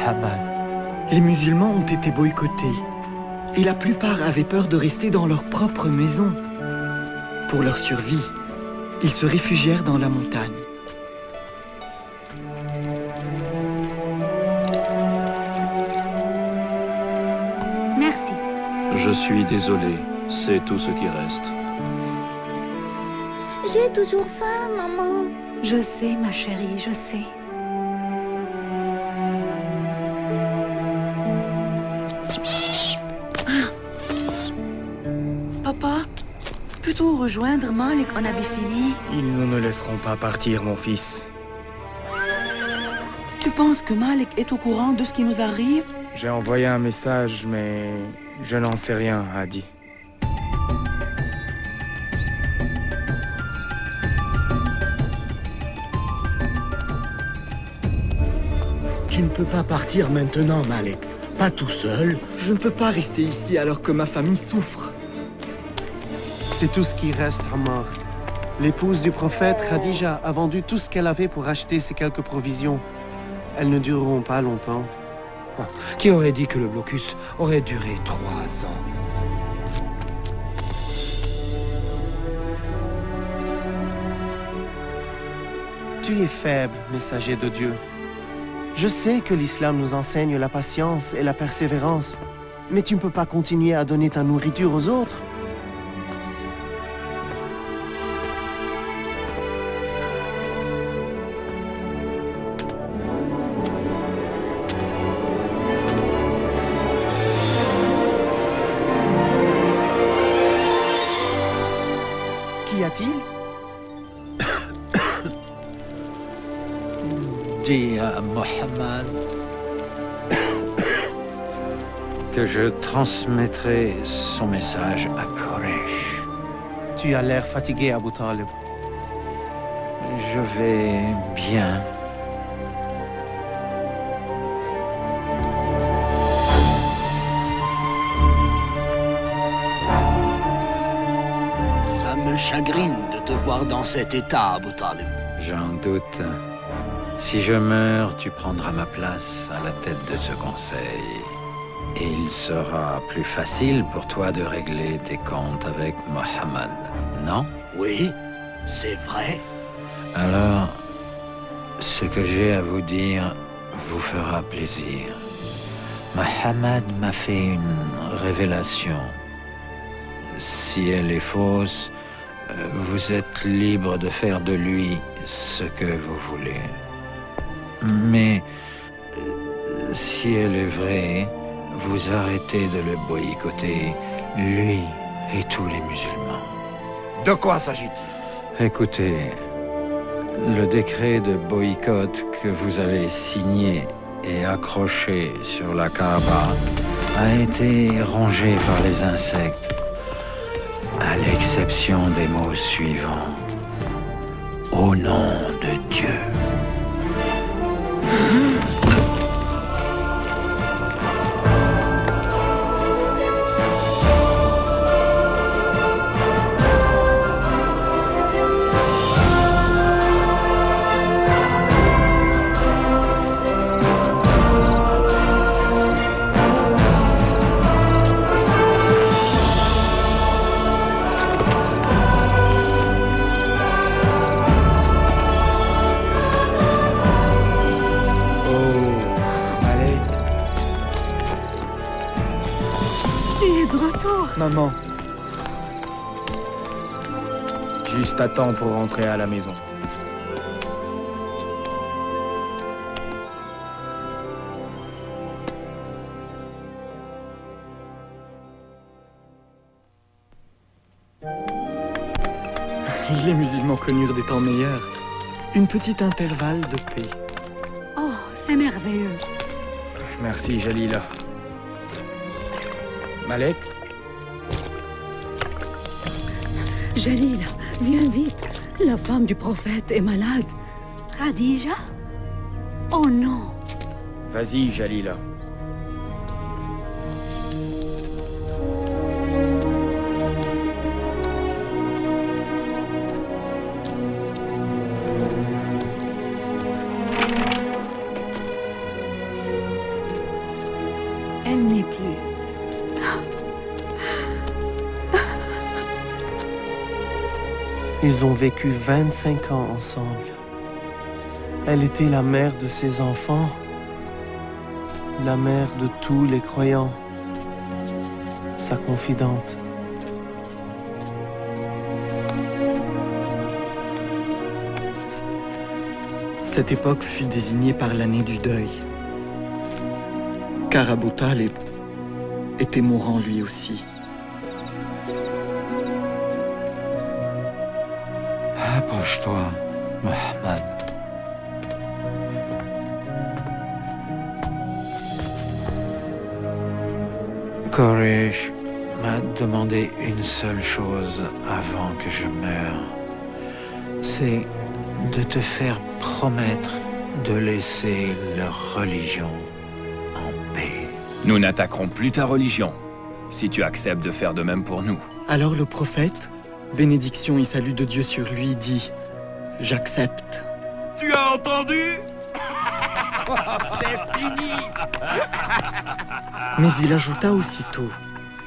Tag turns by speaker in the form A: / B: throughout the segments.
A: Mohammed.
B: Les musulmans ont été boycottés et la plupart avaient peur de rester dans leur propre maison. Pour leur survie, ils se réfugièrent dans la montagne.
C: Merci.
D: Je suis désolé, c'est tout ce qui reste.
C: J'ai toujours faim, maman. Je sais, ma chérie, je sais.
E: Papa, peux-tu rejoindre Malik en Abyssinie?
B: Ils ne nous laisseront pas partir, mon fils.
E: Tu penses que Malik est au courant de ce qui nous arrive?
B: J'ai envoyé un message, mais je n'en sais rien, Hadi.
F: Tu ne peux pas partir maintenant, Malik. Pas tout seul.
B: Je ne peux pas rester ici alors que ma famille souffre.
G: C'est tout ce qui reste, Ammar. L'épouse du prophète, Khadija, a vendu tout ce qu'elle avait pour acheter ces quelques provisions. Elles ne dureront pas longtemps.
F: Qui aurait dit que le blocus aurait duré 3 ans?
G: Tu es faible, messager de Dieu. Je sais que l'islam nous enseigne la patience et la persévérance, mais tu ne peux pas continuer à donner ta nourriture aux autres. Qu'y a-t-il?
A: Dis à Mohammed que je transmettrai son message à Quraysh.
G: Tu as l'air fatigué, Abu Talib.
A: Je vais bien.
F: Ça me chagrine de te voir dans cet état, Abu Talib.
A: J'en doute. Si je meurs, tu prendras ma place à la tête de ce conseil. Et il sera plus facile pour toi de régler tes comptes avec Mohammed, non?
F: Oui, c'est vrai.
A: Alors, ce que j'ai à vous dire vous fera plaisir. Mohammed m'a fait une révélation. Si elle est fausse, vous êtes libre de faire de lui ce que vous voulez. Mais si elle est vraie, vous arrêtez de le boycotter, lui et tous les musulmans.
F: De quoi s'agit-il?
A: Écoutez, le décret de boycott que vous avez signé et accroché sur la Kaaba a été rongé par les insectes, à l'exception des mots suivants. Au nom de Dieu.
B: Maman. Juste à temps pour rentrer à la maison. Les musulmans connurent des temps meilleurs. Une petite intervalle de paix.
C: Oh, c'est merveilleux.
B: Merci, Jalila. Malek?
H: Jalila, viens vite. La femme du prophète est malade.
C: Khadija? Oh non.
B: Vas-y, Jalila.
G: Ils ont vécu 25 ans ensemble. Elle était la mère de ses enfants, la mère de tous les croyants, sa confidente.
B: Cette époque fut désignée par l'année du deuil, car Abu Talib était mourant lui aussi.
A: Approche-toi, Mohammed. Quraysh m'a demandé une seule chose avant que je meure. C'est de te faire promettre de laisser leur religion en paix.
I: Nous n'attaquerons plus ta religion, si tu acceptes de faire de même pour nous.
B: Alors le prophète, bénédiction et salut de Dieu sur lui, dit « J'accepte ».
J: Tu as entendu?
F: C'est fini.
B: Mais il ajouta aussitôt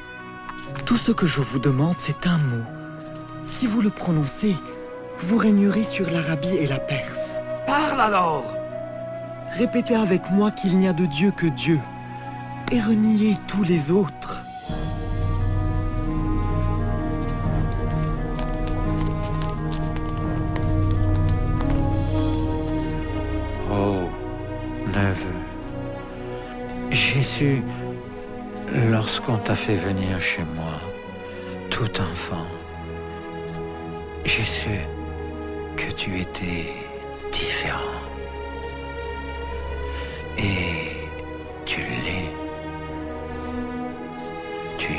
B: « Tout ce que je vous demande, c'est un mot. Si vous le prononcez, vous régnerez sur l'Arabie et la Perse.
J: Parle alors!
B: Répétez avec moi qu'il n'y a de Dieu que Dieu, et reniez tous les autres. »
A: Oh, neveu, j'ai su, lorsqu'on t'a fait venir chez moi, tout enfant, j'ai su que tu étais différent. Et tu l'es. Tu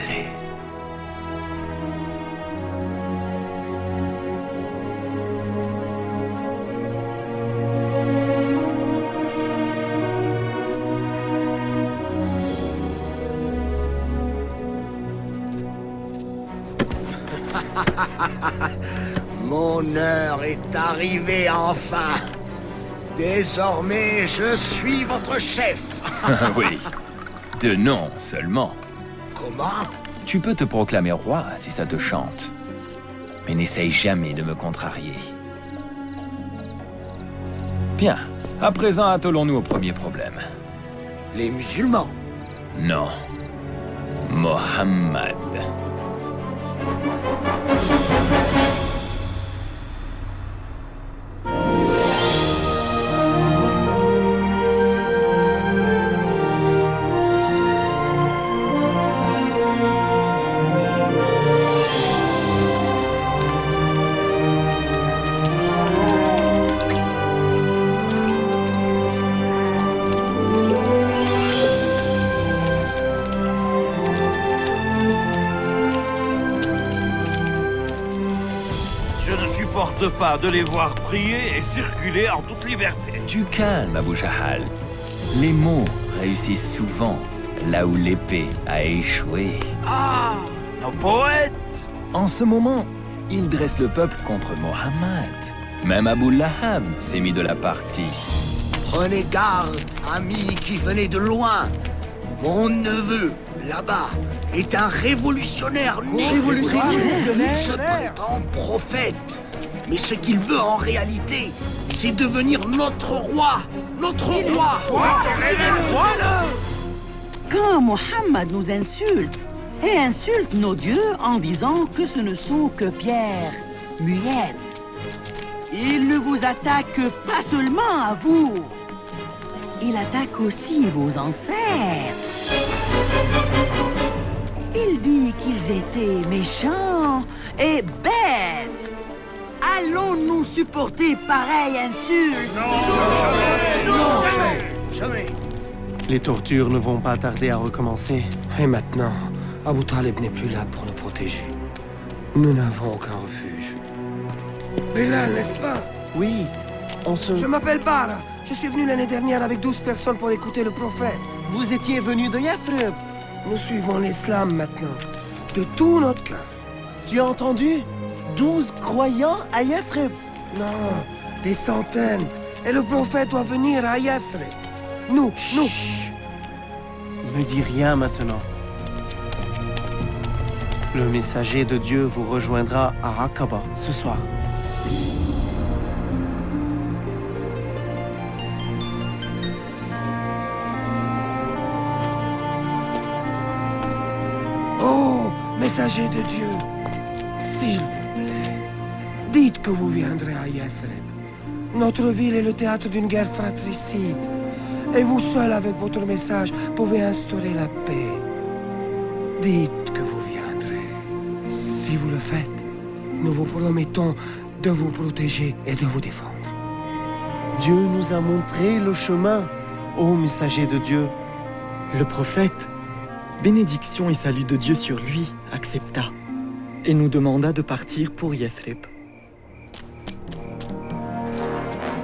A: l'es.
F: Mon heure est arrivée enfin. Désormais, je suis votre chef.
I: Oui, de nom seulement.
F: Comment?
I: Tu peux te proclamer roi si ça te chante. Mais n'essaye jamais de me contrarier. Bien, à présent attelons-nous au premier problème.
F: Les musulmans.
I: Non. Mohammed.
J: Pas de les voir prier et circuler en toute liberté.
I: Du calme, Abu Jahal. Les mots réussissent souvent là où l'épée a échoué.
J: Ah, nos poètes!
I: En ce moment, ils dressent le peuple contre Mohammed. Même Abu Lahab s'est mis de la partie.
F: Prenez garde, amis qui venez de loin. Mon neveu, là-bas, est un révolutionnaire né. Il se prétend prophète. Mais ce qu'il veut en réalité, c'est devenir notre roi. Notre roi.
H: Quand Mohammed nous insulte, et insulte nos dieux en disant que ce ne sont que pierres muettes, il ne vous attaque pas seulement à vous, il attaque aussi vos ancêtres. Il dit qu'ils étaient méchants et bêtes. Allons-nous supporter pareille insulte?
F: Jamais.
G: Les tortures ne vont pas tarder à recommencer.
F: Et maintenant, Abu Talib n'est plus là pour nous protéger. Nous n'avons aucun refuge.
K: Bilal, n'est-ce pas?
G: Oui, on se...
K: Je m'appelle Bara. Je suis venu l'année dernière avec 12 personnes pour écouter le prophète.
G: Vous étiez venu de Yathrib.
K: Nous suivons l'islam maintenant, de tout notre cœur.
G: Tu as entendu? 12 croyants à Yathrib.
K: Non, des centaines. Et le prophète doit venir à Yathrib. Nous.
G: Ne dis rien maintenant. Le messager de Dieu vous rejoindra à Aqaba ce soir.
K: Oh, messager de Dieu, s'il vous plaît, dites que vous viendrez à Yathrib. Notre ville est le théâtre d'une guerre fratricide. Et vous seul, avec votre message, pouvez instaurer la paix. Dites que vous viendrez. Si vous le faites, nous vous promettons de vous protéger et de vous défendre.
G: Dieu nous a montré le chemin, ô messager de Dieu.
B: Le prophète, bénédiction et salut de Dieu sur lui, accepta et nous demanda de partir pour Yathrib.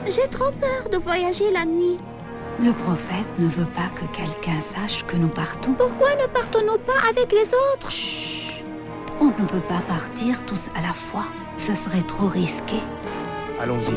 C: J'ai trop peur de voyager la nuit. Le prophète ne veut pas que quelqu'un sache que nous partons. Pourquoi ne partons-nous pas avec les autres? Chut. On ne peut pas partir tous à la fois. Ce serait trop risqué.
K: Allons-y.